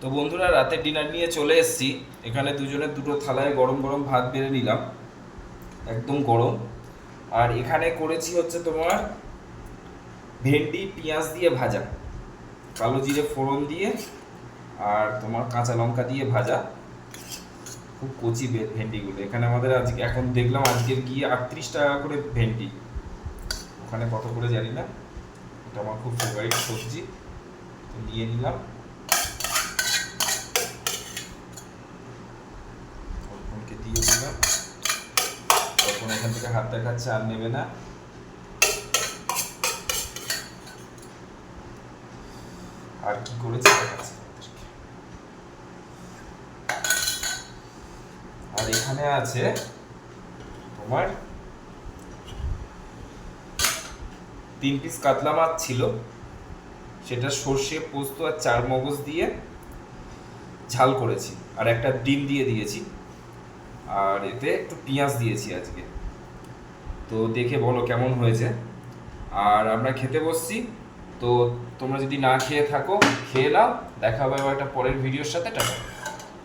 তো বন্ধুরা, রাতের ডিনার নিয়ে চলে এসেছি। এখানে দুজনের দুটো থালায় গরম গরম ভাত বেড়ে নিলাম, একদম গরম। আর এখানে করেছি হচ্ছে তোমার ভেন্ডি পেঁয়াজ দিয়ে ভাজা, কালো জিরে ফোড়ন দিয়ে, আর তোমার কাঁচা লঙ্কা দিয়ে ভাজা। খুব কচি ভেন্ডিগুলো। এখানে আমাদের আজকে এখন দেখলাম আজকের গিয়ে 38 টাকা করে ভেন্ডি, ওখানে কত করে জানি না। এটা আমার খুব ফেভারিট সবজি, তো নিয়ে নিলাম। অল্পনকে দিয়ে দিলাম। অল্পন এখান থেকে হাত দেখাচ্ছে, আর নেবে না। আর কি করেছে দেখাচ্ছে। আর এখানে আছে তোমার 3 পিস কাতলা মাছ ছিল, সেটা সর্ষে পোস্ত আর চার মগজ দিয়ে ঝাল করেছি, আর একটা ডিম দিয়ে দিয়েছি, আর এতে একটু পেঁয়াজ দিয়েছি আজকে। তো দেখে বলো কেমন হয়েছে। আর আমরা খেতে বসছি, তো তোমরা যদি না খেয়ে থাকো খেয়ে নাও। দেখা হবে আবার একটা পরের ভিডিওর সাথে। টাটা।